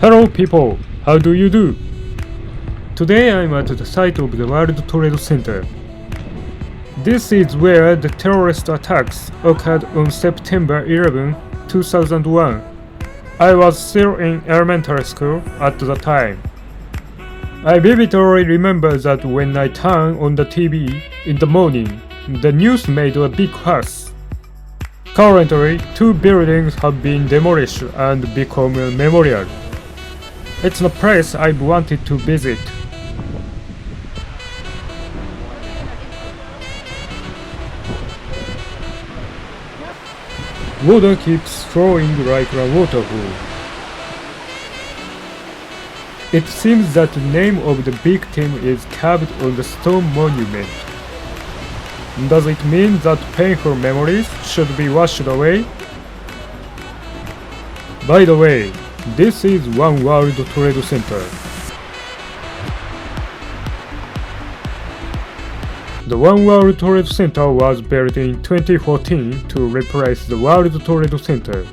Hello people, how do you do? Today I'm at the site of the World Trade Center. This is where the terrorist attacks occurred on September 11, 2001. I was still in elementary school at the time. I vividly remember that when I turned on the TV in the morning, the news made a big fuss. Currently, 2 buildings have been demolished and become a memorial. It's a place I've wanted to visit. Water keeps flowing like a waterfall. It seems that the name of the victim is carved on the stone monument. Does it mean that painful memories should be washed away? By the way, this is One World Trade Center. The One World Trade Center was built in 2014 to replace the World Trade Center.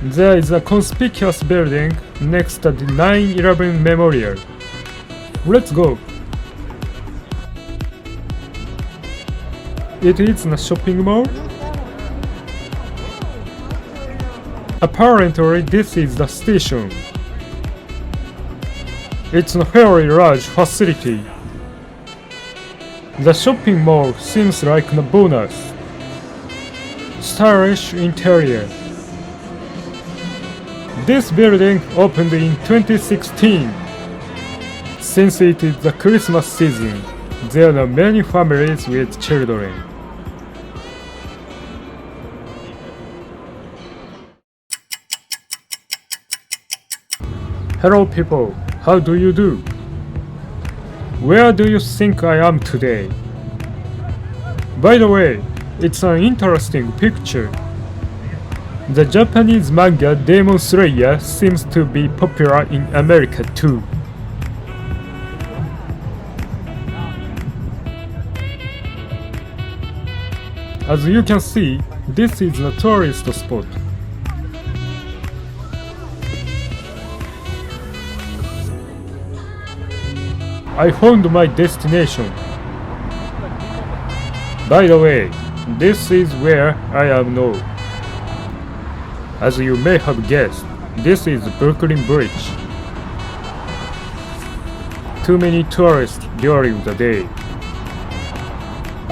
There is a conspicuous building next to the 9/11 Memorial. Let's go! It is a shopping mall? Apparently this is the station. It's a very large facility. The shopping mall seems like a bonus. Stylish interior. This building opened in 2016. Since it is the Christmas season, there are many families with children. Hello people, how do you do? Where do you think I am today? By the way, it's an interesting picture. The Japanese manga Demon Slayer seems to be popular in America too. As you can see, this is a tourist spot. I found my destination. By the way, this is where I am now. As you may have guessed, this is Brooklyn Bridge. Too many tourists during the day.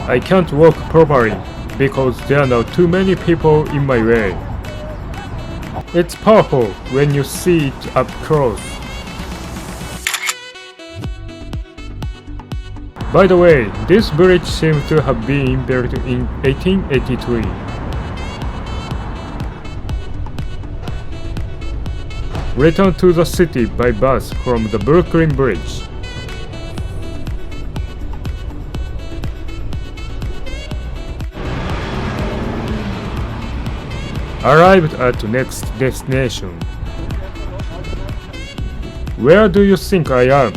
I can't walk properly because there are not too many people in my way. It's powerful when you see it up close. By the way, this bridge seems to have been built in 1883. Return to the city by bus from the Brooklyn Bridge. Arrived at next destination. Where do you think I am?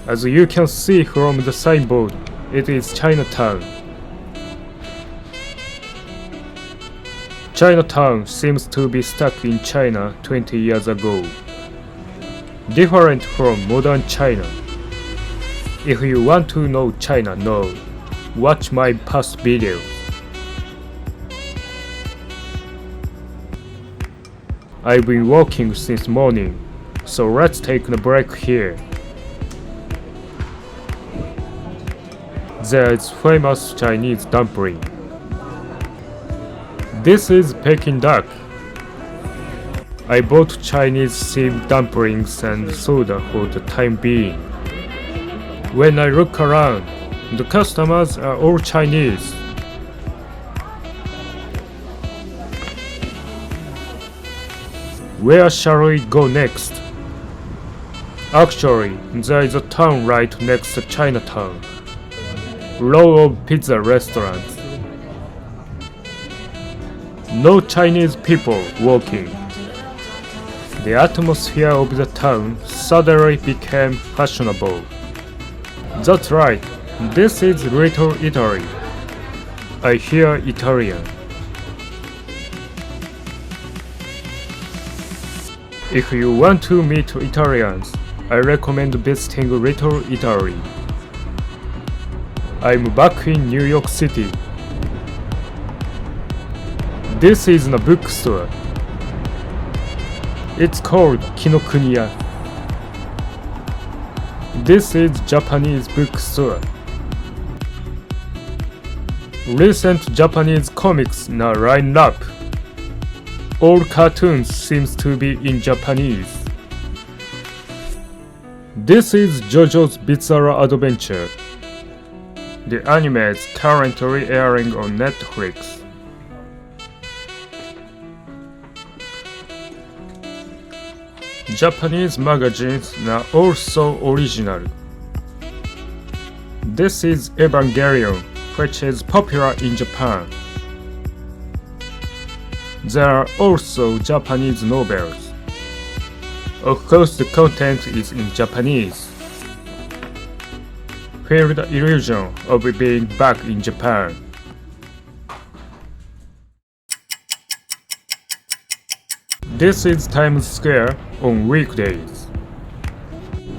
As you can see from the signboard, it is Chinatown. Chinatown seems to be stuck in China 20 years ago. Different from modern China. If you want to know China now, watch my past videos. I've been walking since morning, so let's take a break here. There is famous Chinese dumpling. This is Peking duck. I bought Chinese steamed dumplings and soda for the time being. When I look around, the customers are all Chinese. Where shall we go next? Actually, there is a town right next to Chinatown. Row of pizza restaurants. No Chinese people walking. The atmosphere of the town suddenly became fashionable. That's right, this is Little Italy. I hear Italian. If you want to meet Italians, I recommend visiting Little Italy. I'm back in New York City. This is a bookstore. It's called Kinokuniya. This is Japanese bookstore. Recent Japanese comics now line up. All cartoons seems to be in Japanese. This is JoJo's Bizarre Adventure. The anime is currently airing on Netflix. Japanese magazines are also original. This is Evangelion, which is popular in Japan. There are also Japanese novels. Of course, the content is in Japanese. Feel the illusion of being back in Japan. This is Times Square on weekdays.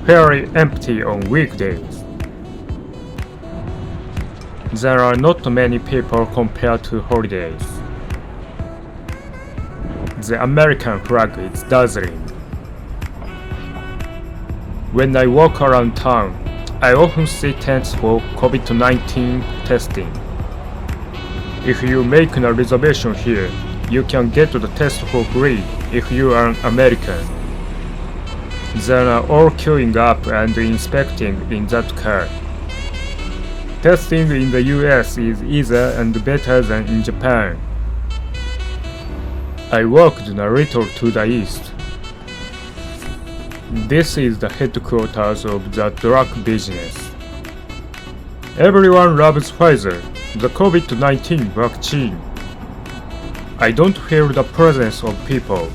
Very empty on weekdays. There are not many people compared to holidays. The American flag is dazzling. When I walk around town, I often see tents for COVID-19 testing. If you make a reservation here, you can get the test for free if you are an American. They are all queuing up and inspecting in that car. Testing in the US is easier and better than in Japan. I walked a little to the east. This is the headquarters of the drug business. Everyone loves Pfizer, the COVID-19 vaccine. I don't feel the presence of people.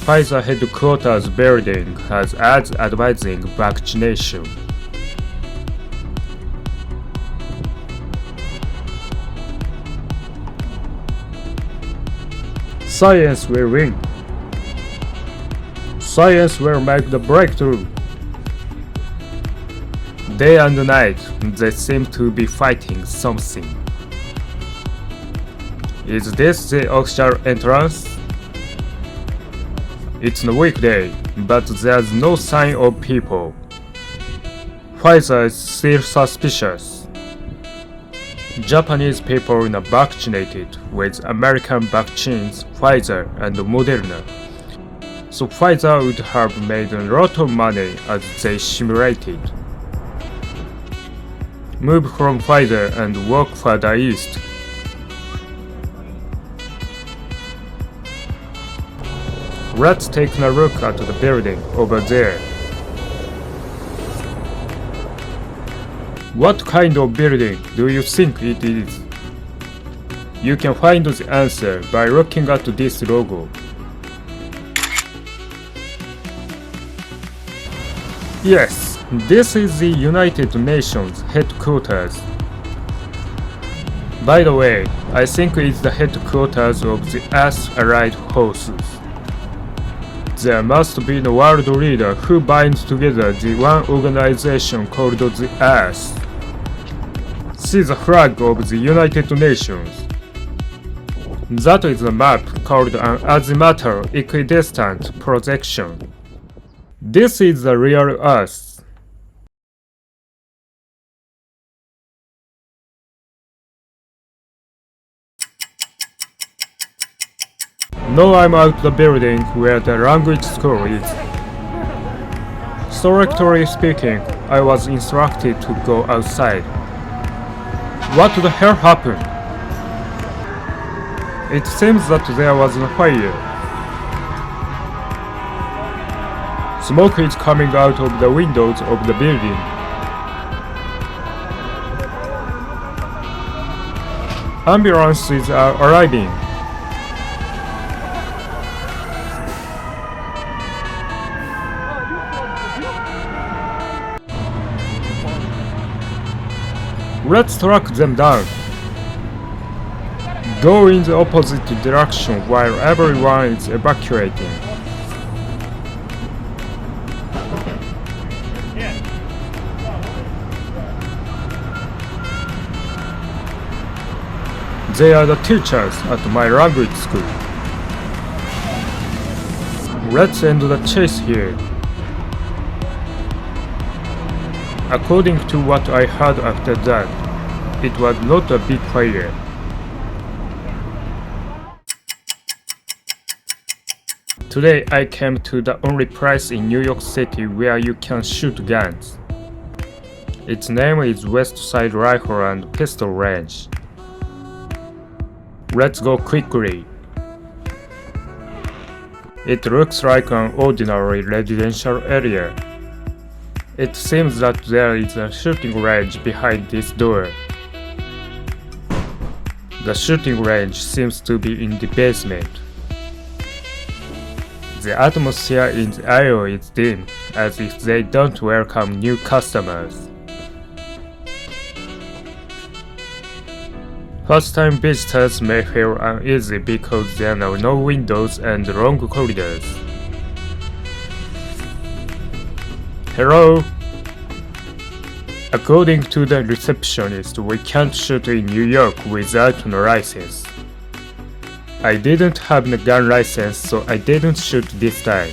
Pfizer headquarters building has ads advising vaccination. Science will win. Science will make the breakthrough. Day and night, they seem to be fighting something. Is this the official entrance? It's a weekday, but there's no sign of people. Pfizer is still suspicious. Japanese people are vaccinated with American vaccines, Pfizer and Moderna. So Pfizer would have made a lot of money as they simulated. Move from Pfizer and walk further east. Let's take a look at the building over there. What kind of building do you think it is? You can find the answer by looking at this logo. Yes, this is the United Nations headquarters. By the way, I think it's the headquarters of the Earth Allied Forces. There must be a world leader who binds together the one organization called the Earth. See the flag of the United Nations. That is a map called an azimuthal equidistant projection. This is the real Earth. Now I'm out the building where the language school is. Strictly speaking, I was instructed to go outside. What the hell happened? It seems that there was a fire. Smoke is coming out of the windows of the building. Ambulances are arriving. Let's track them down. go in the opposite direction while everyone is evacuating. They are the teachers at my language school. Let's end the chase here. According to what I heard after that, it was not a big fire. Today I came to the only place in New York City where you can shoot guns. Its name is West Side Rifle and Pistol Range. Let's go quickly. It looks like an ordinary residential area. It seems that there is a shooting range behind this door. The shooting range seems to be in the basement. The atmosphere in the aisle is dim, as if they don't welcome new customers. First-time visitors may feel uneasy because there are no windows and long corridors. Hello? According to the receptionist, we can't shoot in New York without a license. I didn't have a gun license, so I didn't shoot this time.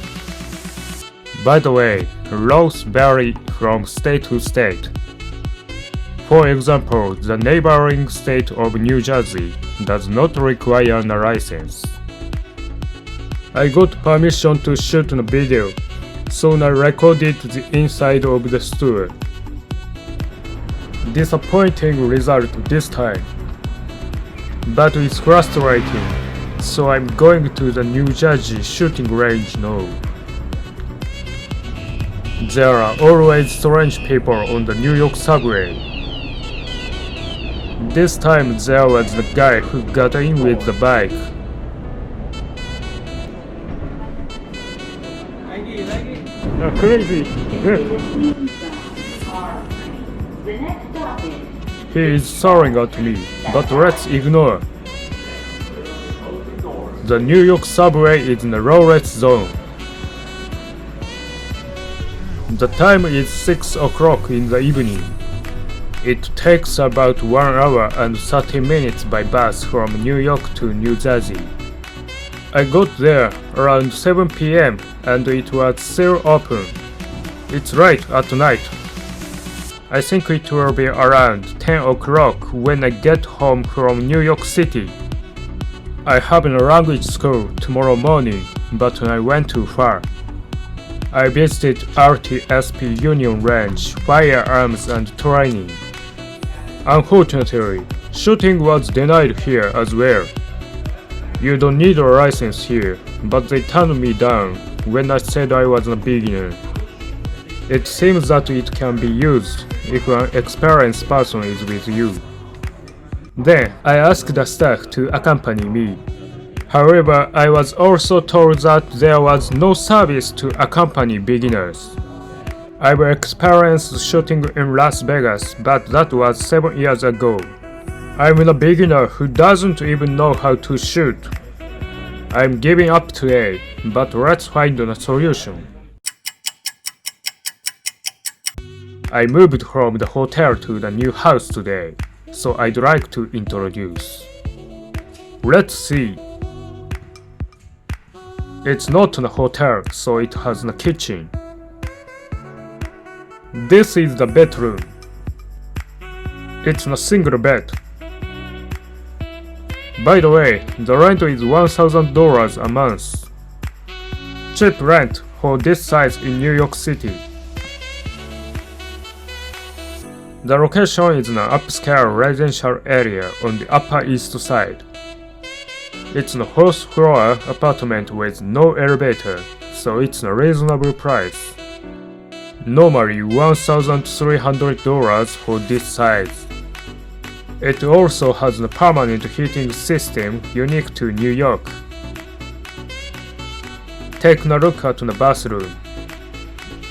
By the way, laws vary from state to state. For example, the neighboring state of New Jersey does not require a license. I got permission to shoot a video, so I recorded the inside of the store. Disappointing result this time. But it's frustrating, so I'm going to the New Jersey shooting range now. There are always strange people on the New York subway. This time there was the guy who got in with the bike. Crazy. He is staring at me, but let's ignore. The New York subway is in the lawless zone. The time is 6 o'clock in the evening. It takes about 1 hour and 30 minutes by bus from New York to New Jersey. I got there around 7 p.m. and it was still open. It's late at night. I think it will be around 10 o'clock when I get home from New York City. I have a language school tomorrow morning, but I went too far. I visited RTSP Union Range, Firearms and Training. Unfortunately, shooting was denied here as well. You don't need a license here, but they turned me down when I said I was a beginner. It seems that it can be used if an experienced person is with you. Then I asked the staff to accompany me. However, I was also told that there was no service to accompany beginners. I've experienced shooting in Las Vegas, but that was 7 years ago. I'm a beginner who doesn't even know how to shoot. I'm giving up today, but let's find a solution. I moved from the hotel to the new house today, so I'd like to introduce. Let's see. It's not a hotel, so it has a kitchen. This is the bedroom. It's a single bed. By the way, the rent is $1,000 a month. Cheap rent for this size in New York City. The location is an upscale residential area on the Upper East Side. It's a fourth floor apartment with no elevator, so it's a reasonable price. Normally $1,300 for this size. It also has a permanent heating system unique to New York. Take a look at the bathroom.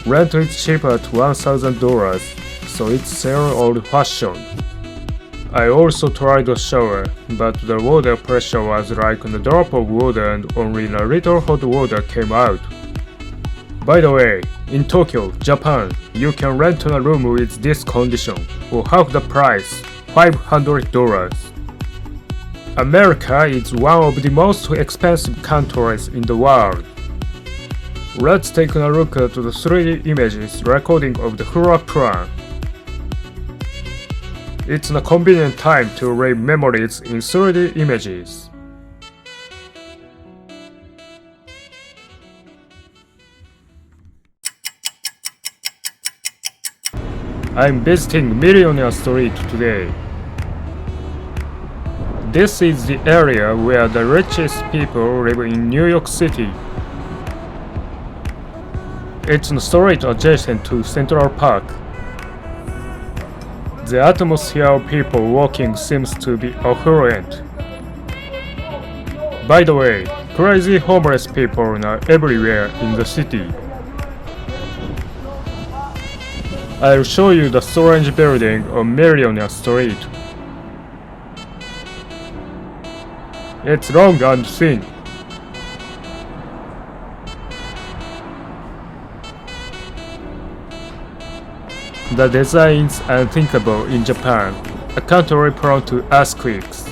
Rent is cheap at $1,000, so it's still old-fashioned. I also tried a shower, but the water pressure was like a drop of water and only a little hot water came out. By the way, in Tokyo, Japan, you can rent a room with this condition for half the price, $500. America is one of the most expensive countries in the world. Let's take a look at the 3D images recording of the floor plan. It's a convenient time to read memories in 3D images. I'm visiting Millionaire Street today. This is the area where the richest people live in New York City. It's a street adjacent to Central Park. The atmosphere of people walking seems to be affluent. By the way, crazy homeless people are everywhere in the city. I'll show you the strange building on Millionaire Street. It's long and thin. The design is unthinkable in Japan, a country prone to earthquakes.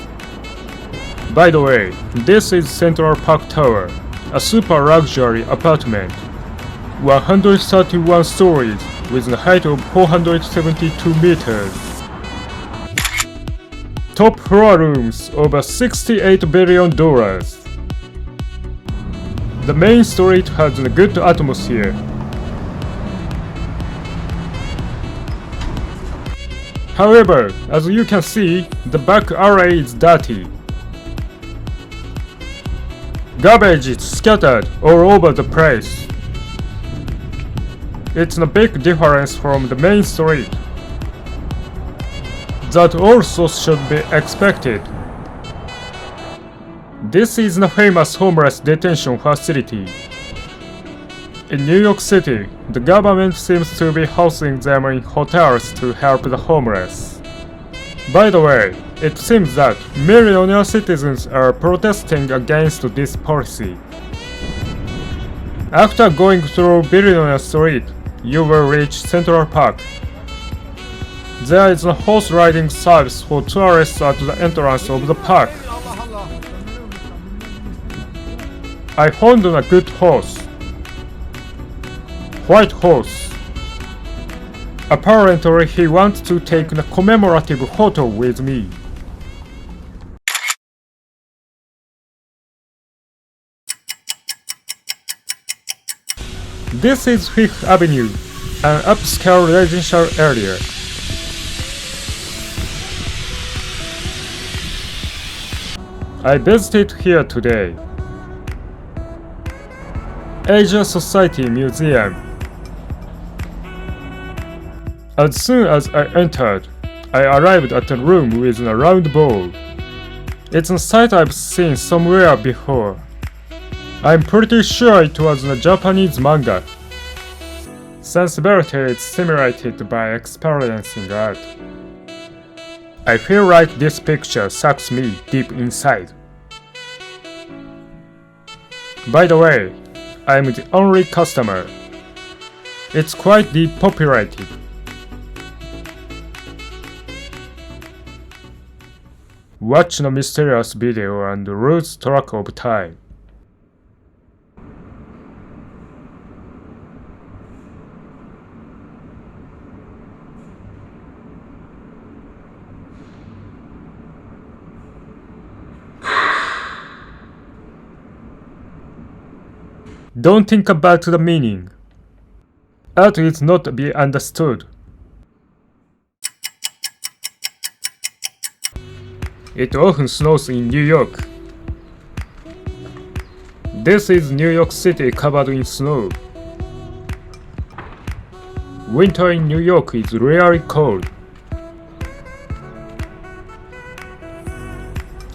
By the way, this is Central Park Tower, a super luxury apartment, 131 stories with a height of 472 meters. Top floor rooms over $68 billion. The main street has a good atmosphere. However, as you can see, the back alley is dirty. Garbage is scattered all over the place. It's a big difference from the main street. That also should be expected. This is the famous homeless detention facility. In New York City, the government seems to be housing them in hotels to help the homeless. By the way, it seems that millionaire citizens are protesting against this policy. After going through Billionaire Street, you will reach Central Park. There is a horse riding service for tourists at the entrance of the park. I found a good horse. White horse. Apparently he wants to take a commemorative photo with me. This is Fifth Avenue, an upscale residential area. I visited here today. Asia Society Museum. As soon as I entered, I arrived at a room with a round ball. It's a sight I've seen somewhere before. I'm pretty sure it was a Japanese manga. Sensibility is simulated by experiencing art. I feel like this picture sucks me deep inside. By the way, I'm the only customer. It's quite depopulated. Watch the mysterious video and lose track of time. Don't think about the meaning. Art is not to be understood. It often snows in New York. This is New York City covered in snow. Winter in New York is really cold.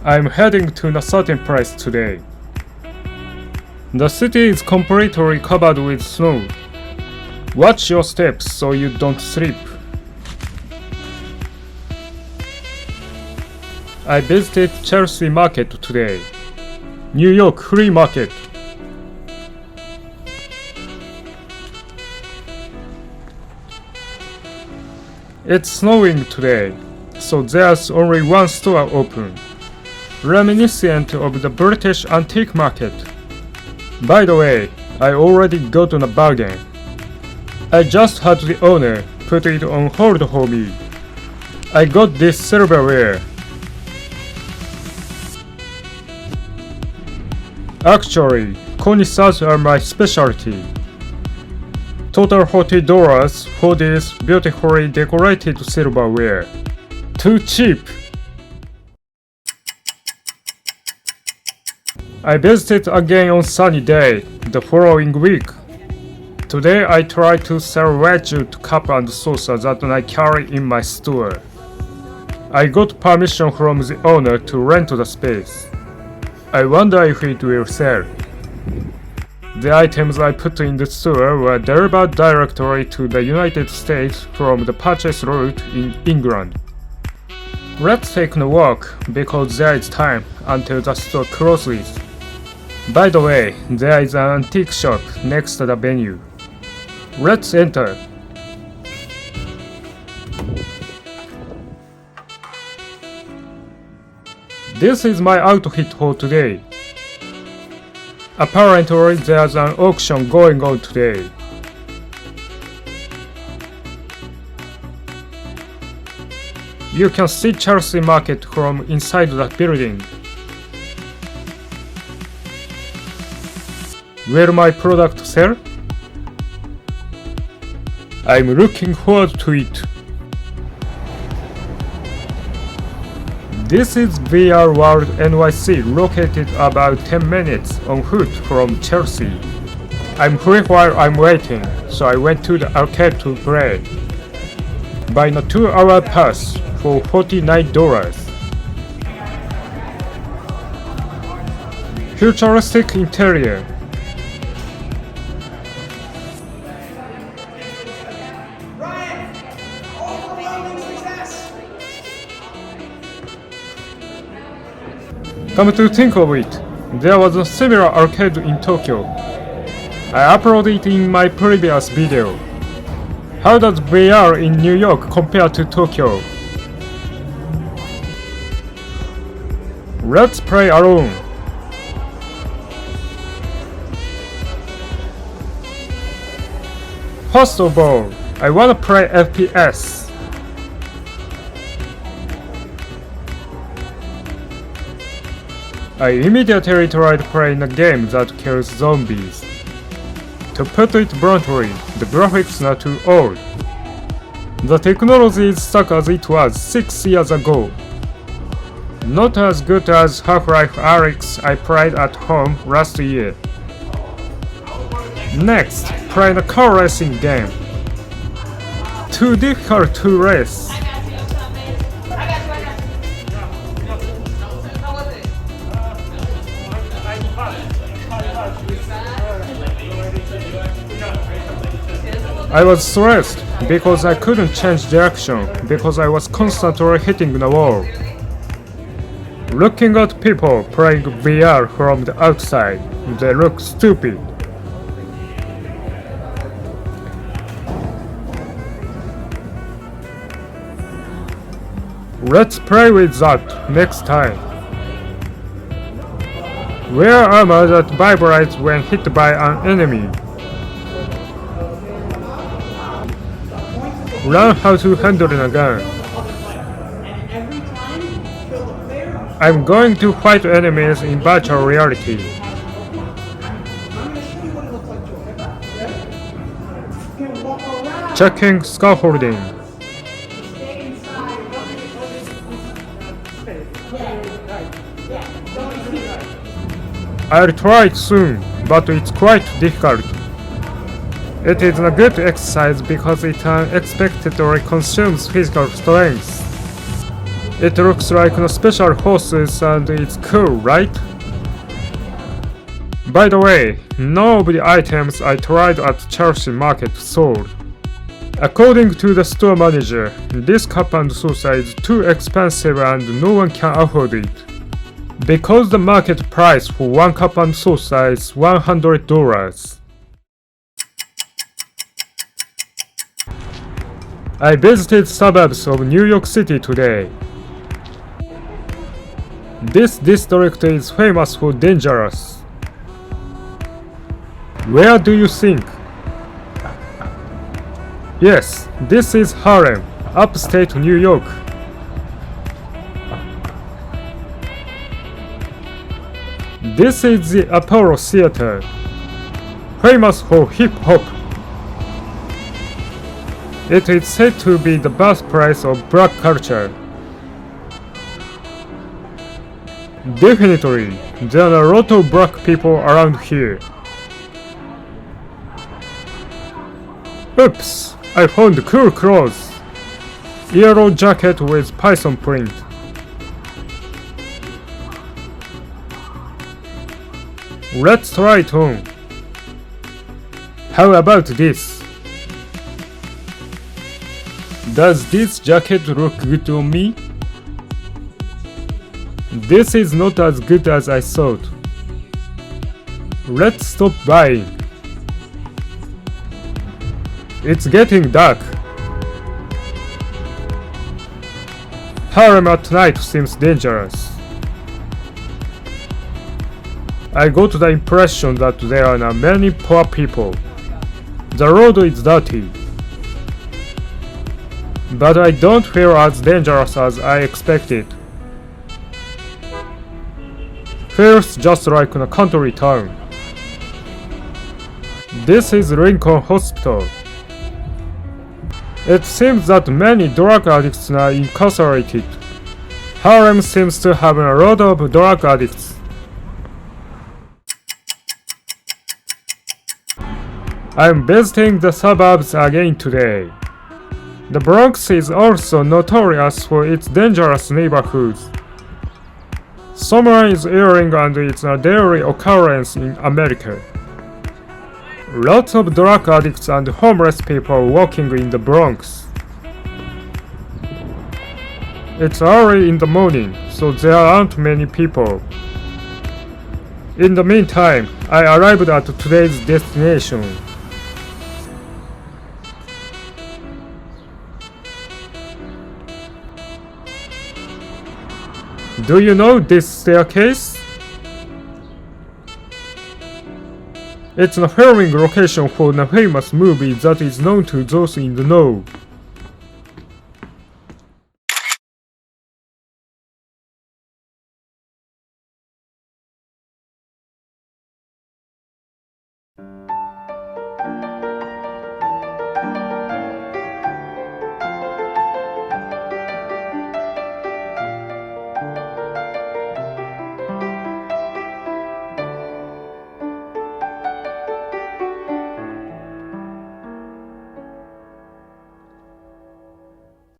I'm heading to a certain place today. The city is completely covered with snow. Watch your steps so you don't slip. I visited Chelsea Market today. New York Flea Market. It's snowing today, so there's only one store open, reminiscent of the British antique market. By the way, I already got on a bargain. I just had the owner put it on hold for me. I got this silverware. Actually, connoisseurs are my specialty. Total $40 for this beautifully decorated silverware. Too cheap! I visited again on sunny day the following week. Today I tried to salvage the cup and saucer that I carry in my store. I got permission from the owner to rent the space. I wonder if it will sell. The items I put in the store were delivered directly to the United States from the purchase route in England. Let's take a walk because there is time until the store closes. By the way, there is an antique shop next to the venue. Let's enter. This is my outfit for today. Apparently there's an auction going on today. You can see Chelsea Market from inside that building. Will my product sell? I'm looking forward to it. This is VR World NYC, located about 10 minutes on foot from Chelsea. I'm free while I'm waiting, so I went to the arcade to play. Buying a 2-hour pass for $49. Futuristic interior. Come to think of it, there was a similar arcade in Tokyo. I uploaded it in my previous video. How does VR in New York compare to Tokyo? Let's play alone. First of all, I wanna play FPS. I immediately tried playing a game that kills zombies. To put it bluntly, the graphics are too old. The technology is stuck as it was 6 years ago. Not as good as Half-Life Alyx I played at home last year. Next, playing a car racing game. Too difficult to race. I was stressed because I couldn't change direction because I was constantly hitting the wall. Looking at people playing VR from the outside, they look stupid. Let's play with that next time. Wear armor that vibrates when hit by an enemy. Learn how to handle a gun. I'm going to fight enemies in virtual reality. Checking scaffolding. I'll try it soon, but it's quite difficult. It is a good exercise because it unexpectedly consumes physical strength. It looks like a special horses and it's cool, right? By the way, none of the items I tried at Chelsea Market sold. According to the store manager, this cup and saucer is too expensive and no one can afford it. Because the market price for one cup and saucer is $100. I visited suburbs of New York City today. This district is famous for dangerous. Where do you think? Yes, this is Harlem, upstate New York. This is the Apollo Theater, famous for hip-hop. It is said to be the birthplace of black culture. Definitely, there are a lot of black people around here. Oops! I found cool clothes. Yellow jacket with python print. Let's try it on. How about this? Does this jacket look good on me? This is not as good as I thought. Let's stop buying. It's getting dark. Harlem at night seems dangerous. I got the impression that there are many poor people. The road is dirty. But I don't feel as dangerous as I expected. Feels just like a country town. This is Lincoln Hospital. It seems that many drug addicts are incarcerated. Harlem seems to have a lot of drug addicts. I'm visiting the suburbs again today. The Bronx is also notorious for its dangerous neighborhoods. Someone is yelling and it's a daily occurrence in America. Lots of drug addicts and homeless people walking in the Bronx. It's early in the morning, so there aren't many people. In the meantime, I arrived at today's destination. Do you know this staircase? It's a filming location for a famous movie that is known to those in the know.